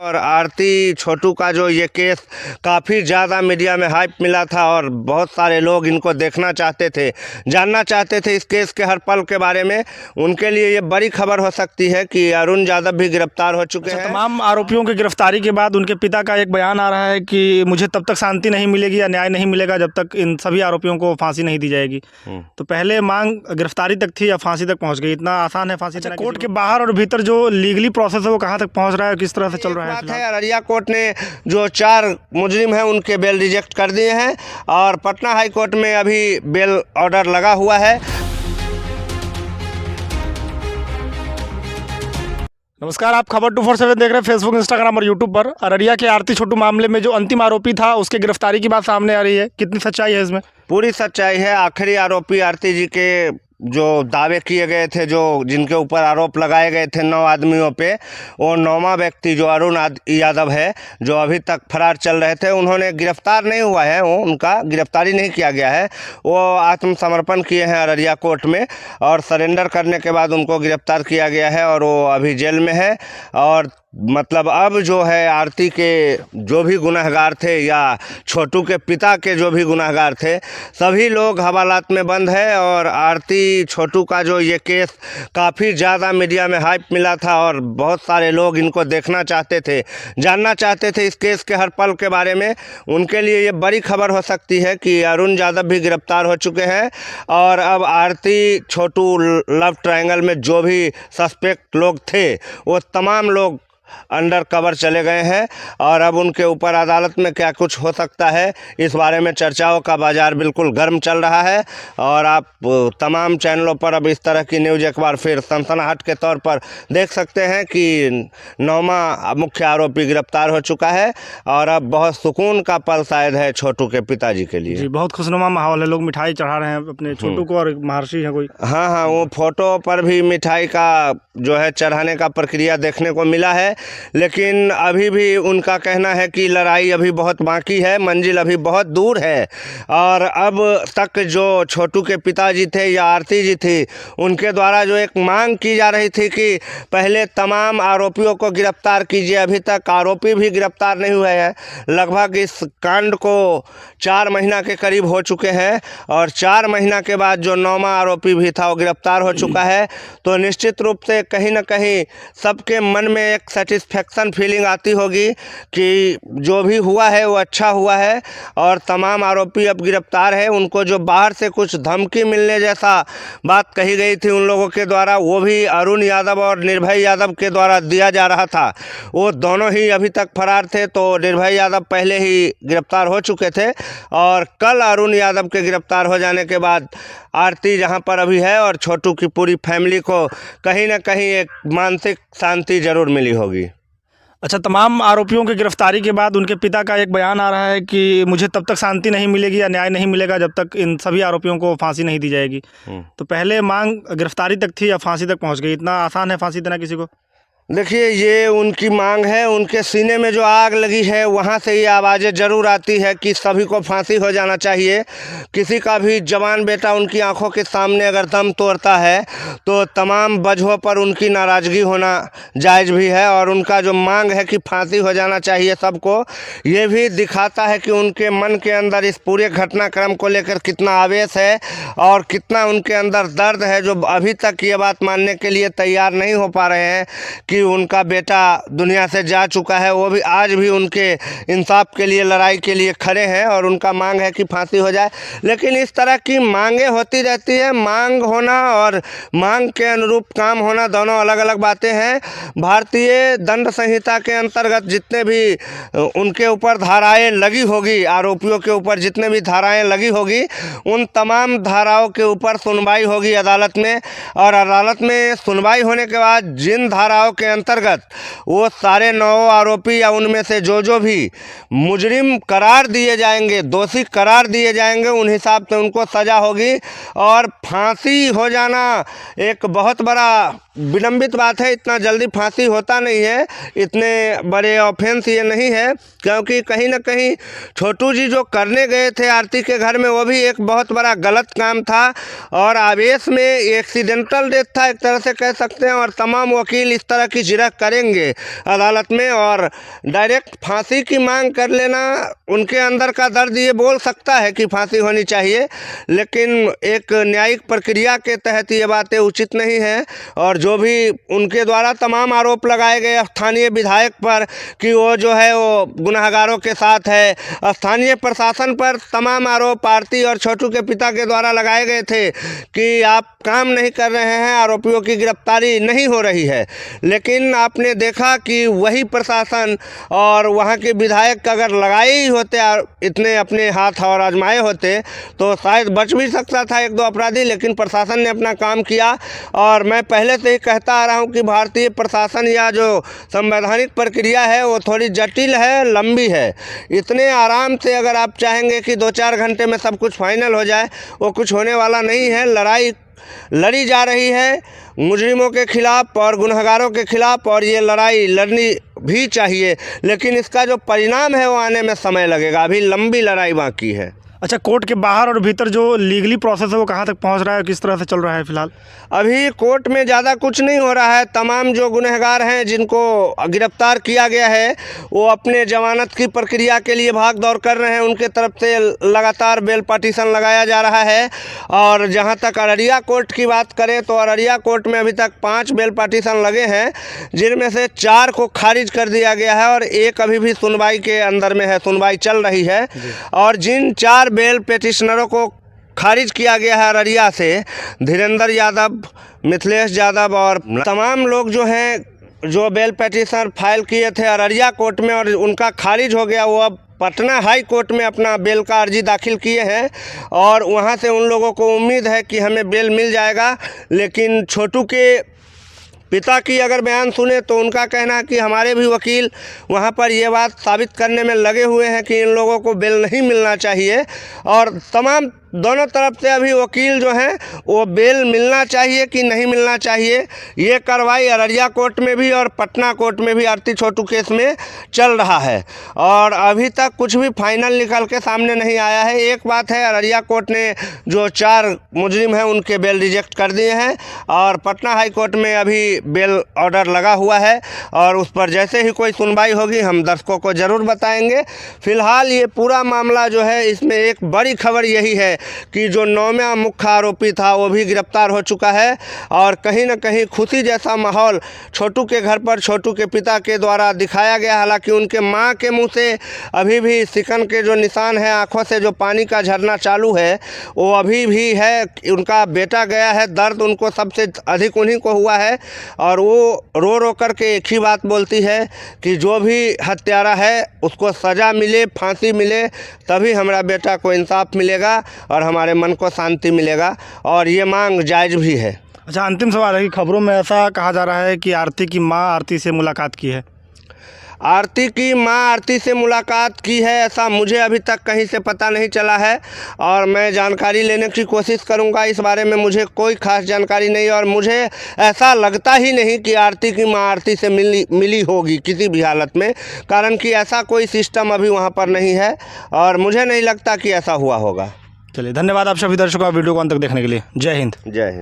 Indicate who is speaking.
Speaker 1: और आरती छोटू का जो ये केस काफ़ी ज़्यादा मीडिया में हाइप मिला था और बहुत सारे लोग इनको देखना चाहते थे, जानना चाहते थे इस केस के हर पल के बारे में। उनके लिए ये बड़ी खबर हो सकती है कि अरुण यादव भी गिरफ्तार हो चुके हैं।
Speaker 2: तमाम आरोपियों की गिरफ्तारी के बाद उनके पिता का एक बयान आ रहा है कि मुझे तब तक शांति नहीं मिलेगी या न्याय नहीं मिलेगा जब तक इन सभी आरोपियों को फांसी नहीं दी जाएगी। तो पहले मांग गिरफ्तारी तक थी या फांसी तक पहुंच गई? इतना आसान है फांसी देना? कोर्ट के बाहर और भीतर जो लीगली प्रोसेस है वो कहाँ तक पहुंच रहा है, किस तरह से चल रहा है?
Speaker 1: अररिया कोर्ट ने जो 4 मुजरिम हैं उनके बेल रिजेक्ट कर दिए हैं और पटना हाई कोर्ट में अभी बेल ऑर्डर लगा हुआ है।
Speaker 2: नमस्कार, आप खबर 247 देख रहे हैं फेसबुक, इंस्टाग्राम और यूट्यूब पर। अररिया के आरती छोटू मामले में जो अंतिम आरोपी था उसके गिरफ्तारी की बात सामने आ रही है, कितनी सच्चाई है इसमें?
Speaker 1: पूरी सच्चाई है। आखिरी आरोपी आरती जी के जो दावे किए गए थे, जो जिनके ऊपर आरोप लगाए गए थे 9 आदमियों पे, वो 9वां व्यक्ति जो अरुण यादव है, जो अभी तक फरार चल रहे थे, उन्होंने गिरफ्तार नहीं हुआ है, वो उनका गिरफ्तारी नहीं किया गया है। वो आत्मसमर्पण किए हैं अररिया कोर्ट में और सरेंडर करने के बाद उनको गिरफ्तार किया गया है और वो अभी जेल में है। और मतलब अब जो है आरती के जो भी गुनहगार थे या छोटू के पिता के जो भी गुनहगार थे, सभी लोग हवालात में बंद है। और आरती छोटू का जो ये केस काफ़ी ज़्यादा मीडिया में हाइप मिला था और बहुत सारे लोग इनको देखना चाहते थे, जानना चाहते थे इस केस के हर पल के बारे में। उनके लिए ये बड़ी खबर हो सकती है कि अरुण यादव भी गिरफ्तार हो चुके हैं और अब आरती छोटू लव ट्रायंगल में जो भी सस्पेक्ट लोग थे वो तमाम लोग अंडर कवर चले गए हैं और अब उनके ऊपर अदालत में क्या कुछ हो सकता है, इस बारे में चर्चाओं का बाज़ार बिल्कुल गर्म चल रहा है। और आप तमाम चैनलों पर अब इस तरह की न्यूज़ एक बार फिर सनसनाहट के तौर पर देख सकते हैं कि 9वां मुख्य आरोपी गिरफ्तार हो चुका है और अब बहुत सुकून का पल शायद है छोटू के पिताजी के लिए।
Speaker 2: जी, बहुत खुशनुमा माहौल है, लोग मिठाई चढ़ा रहे हैं अपने छोटू को और महर्षि है कोई।
Speaker 1: हाँ, वो फोटो पर भी मिठाई का जो है चढ़ाने का प्रक्रिया देखने को मिला है, लेकिन अभी भी उनका कहना है कि लड़ाई अभी बहुत बाकी है, मंजिल अभी बहुत दूर है। और अब तक जो छोटू के पिताजी थे या आरती जी थी, उनके द्वारा जो एक मांग की जा रही थी कि पहले तमाम आरोपियों को गिरफ्तार कीजिए, अभी तक आरोपी भी गिरफ्तार नहीं हुए हैं। लगभग इस कांड को 4 महीना के करीब हो चुके हैं और 4 महीना के बाद जो 9वां आरोपी भी था वो गिरफ्तार हो चुका है। तो निश्चित रूप से कहीं ना कहीं सबके मन में एक सेटिस्फेक्शन फीलिंग आती होगी कि जो भी हुआ है वो अच्छा हुआ है और तमाम आरोपी अब गिरफ्तार है। उनको जो बाहर से कुछ धमकी मिलने जैसा बात कही गई थी उन लोगों के द्वारा, वो भी अरुण यादव और निर्भय यादव के द्वारा दिया जा रहा था। वो दोनों ही अभी तक फरार थे, तो निर्भय यादव पहले ही गिरफ्तार हो चुके थे और कल अरुण यादव के गिरफ्तार हो जाने के बाद आरती जहां पर अभी है और छोटू की पूरी फैमिली को कहीं ना कहीं एक मानसिक शांति जरूर मिली होगी।
Speaker 2: अच्छा, तमाम आरोपियों की गिरफ्तारी के बाद उनके पिता का एक बयान आ रहा है कि मुझे तब तक शांति नहीं मिलेगी या न्याय नहीं मिलेगा जब तक इन सभी आरोपियों को फांसी नहीं दी जाएगी। तो पहले मांग गिरफ्तारी तक थी या फांसी तक पहुंच गई? इतना आसान है फांसी देना किसी को?
Speaker 1: देखिए, ये उनकी मांग है। उनके सीने में जो आग लगी है वहाँ से ये आवाज़ें ज़रूर आती है कि सभी को फांसी हो जाना चाहिए। किसी का भी जवान बेटा उनकी आंखों के सामने अगर दम तोड़ता है तो तमाम वजहों पर उनकी नाराज़गी होना जायज़ भी है और उनका जो मांग है कि फांसी हो जाना चाहिए सबको, ये भी दिखाता है कि उनके मन के अंदर इस पूरे घटनाक्रम को लेकर कितना आवेश है और कितना उनके अंदर दर्द है, जो अभी तक ये बात मानने के लिए तैयार नहीं हो पा रहे हैं कि उनका बेटा दुनिया से जा चुका है। वो भी आज भी उनके इंसाफ के लिए, लड़ाई के लिए खड़े हैं और उनका मांग है कि फांसी हो जाए। लेकिन इस तरह की मांगें होती रहती है। मांग होना और मांग के अनुरूप काम होना दोनों अलग अलग बातें हैं। भारतीय दंड संहिता के अंतर्गत जितने भी उनके ऊपर धाराएं लगी होगी, आरोपियों के ऊपर जितने भी धाराएं लगी होगी, उन तमाम धाराओं के ऊपर सुनवाई होगी अदालत में और अदालत में सुनवाई होने के बाद जिन धाराओं के अंतर्गत वो सारे 9 आरोपी या उनमें से जो भी मुजरिम करार दिए जाएंगे, दोषी करार दिए जाएंगे, उन हिसाब से उनको सज़ा होगी। और फांसी हो जाना एक बहुत बड़ा विलंबित बात है। इतना जल्दी फांसी होता नहीं है, इतने बड़े ऑफेंस ये नहीं है, क्योंकि कहीं ना कहीं छोटू जी जो करने गए थे आरती के घर में वो भी एक बहुत बड़ा गलत काम था और आवेश में एक्सीडेंटल डेथ था एक तरह से कह सकते हैं। और तमाम वकील इस तरह की जिरह करेंगे अदालत में और डायरेक्ट फांसी की मांग कर लेना, उनके अंदर का दर्द ये बोल सकता है कि फांसी होनी चाहिए, लेकिन एक न्यायिक प्रक्रिया के तहत ये बातें उचित नहीं है। और जो भी उनके द्वारा तमाम आरोप लगाए गए स्थानीय विधायक पर कि वो जो है वो गुनहगारों के साथ है, स्थानीय प्रशासन पर तमाम आरोप आरती और छोटू के पिता के द्वारा लगाए गए थे कि आप काम नहीं कर रहे हैं, आरोपियों की गिरफ्तारी नहीं हो रही है। लेकिन आपने देखा कि वही प्रशासन और वहाँ के विधायक अगर लगाए ही होते, इतने अपने हाथ और आजमाए होते तो शायद बच भी सकता था एक दो अपराधी, लेकिन प्रशासन ने अपना काम किया। और मैं पहले से ही कहता आ रहा हूँ कि भारतीय प्रशासन या जो संवैधानिक प्रक्रिया है वो थोड़ी जटिल है, लंबी है। इतने आराम से अगर आप चाहेंगे कि 2-4 घंटे में सब कुछ फाइनल हो जाए, वो कुछ होने वाला नहीं है। लड़ाई लड़ी जा रही है मुजरिमों के खिलाफ और गुनहगारों के खिलाफ, और ये लड़ाई लड़नी भी चाहिए, लेकिन इसका जो परिणाम है वो आने में समय लगेगा। अभी लंबी लड़ाई बाकी है।
Speaker 2: अच्छा, कोर्ट के बाहर और भीतर जो लीगली प्रोसेस है वो कहाँ तक पहुँच रहा है, किस तरह से चल रहा है फिलहाल?
Speaker 1: अभी कोर्ट में ज़्यादा कुछ नहीं हो रहा है। तमाम जो गुनहगार हैं जिनको गिरफ्तार किया गया है वो अपने जमानत की प्रक्रिया के लिए भाग दौड़ कर रहे हैं। उनके तरफ से लगातार बेल पार्टीशन लगाया जा रहा है। और जहां तक अररिया कोर्ट की बात करें तो अररिया कोर्ट में अभी तक 5 बेल पार्टीशन लगे हैं, जिनमें से 4 को खारिज कर दिया गया है और एक अभी भी सुनवाई के अंदर में है, सुनवाई चल रही है। और जिन 4 बेल पिटिशनरों को खारिज किया गया है अररिया से, धीरेंद्र यादव, मिथिलेश यादव और तमाम लोग जो हैं जो बेल पिटिशन फाइल किए थे अररिया कोर्ट में और उनका खारिज हो गया, वो अब पटना हाई कोर्ट में अपना बेल का अर्जी दाखिल किए हैं। और वहां से उन लोगों को उम्मीद है कि हमें बेल मिल जाएगा। लेकिन छोटू के पिता की अगर बयान सुने तो उनका कहना है कि हमारे भी वकील वहां पर ये बात साबित करने में लगे हुए हैं कि इन लोगों को बेल नहीं मिलना चाहिए। और तमाम दोनों तरफ से अभी वकील जो हैं वो बेल मिलना चाहिए कि नहीं मिलना चाहिए, ये कार्रवाई अररिया कोर्ट में भी और पटना कोर्ट में भी आरती छोटू केस में चल रहा है। और अभी तक कुछ भी फाइनल निकल के सामने नहीं आया है। एक बात है, अररिया कोर्ट ने जो 4 मुजरिम हैं उनके बेल रिजेक्ट कर दिए हैं और पटना हाई कोर्ट में अभी बेल ऑर्डर लगा हुआ है और उस पर जैसे ही कोई सुनवाई होगी हम दर्शकों को ज़रूर बताएंगे। फिलहाल ये पूरा मामला जो है, इसमें एक बड़ी खबर यही है कि जो 9वां मुख्य आरोपी था वो भी गिरफ्तार हो चुका है। और कहीं ना कहीं खुशी जैसा माहौल छोटू के घर पर छोटू के पिता के द्वारा दिखाया गया। हालांकि उनके मां के मुंह से अभी भी सिकन के जो निशान है, आंखों से जो पानी का झरना चालू है वो अभी भी है। उनका बेटा गया है, दर्द उनको सबसे अधिक उन्हीं को हुआ है। और वो रो रो करके एक ही बात बोलती है कि जो भी हत्यारा है उसको सज़ा मिले, फांसी मिले, तभी हमारा बेटा को इंसाफ मिलेगा और हमारे मन को शांति मिलेगा। और ये मांग जायज़ भी है।
Speaker 2: अच्छा, अंतिम सवाल है कि खबरों में ऐसा कहा जा रहा है कि आरती की मां आरती से मुलाकात की है।
Speaker 1: आरती की मां आरती से मुलाकात की है, ऐसा मुझे अभी तक कहीं से पता नहीं चला है और मैं जानकारी लेने की कोशिश करूंगा। इस बारे में मुझे कोई ख़ास जानकारी नहीं और मुझे ऐसा लगता ही नहीं कि आरती की मां आरती से मिली होगी किसी भी हालत में, कारण कि ऐसा कोई सिस्टम अभी वहां पर नहीं है और मुझे नहीं लगता कि ऐसा हुआ होगा।
Speaker 2: चलिए, धन्यवाद आप सभी दर्शकों का वीडियो को अंत तक देखने के लिए। जय हिंद।
Speaker 1: जय हिंद।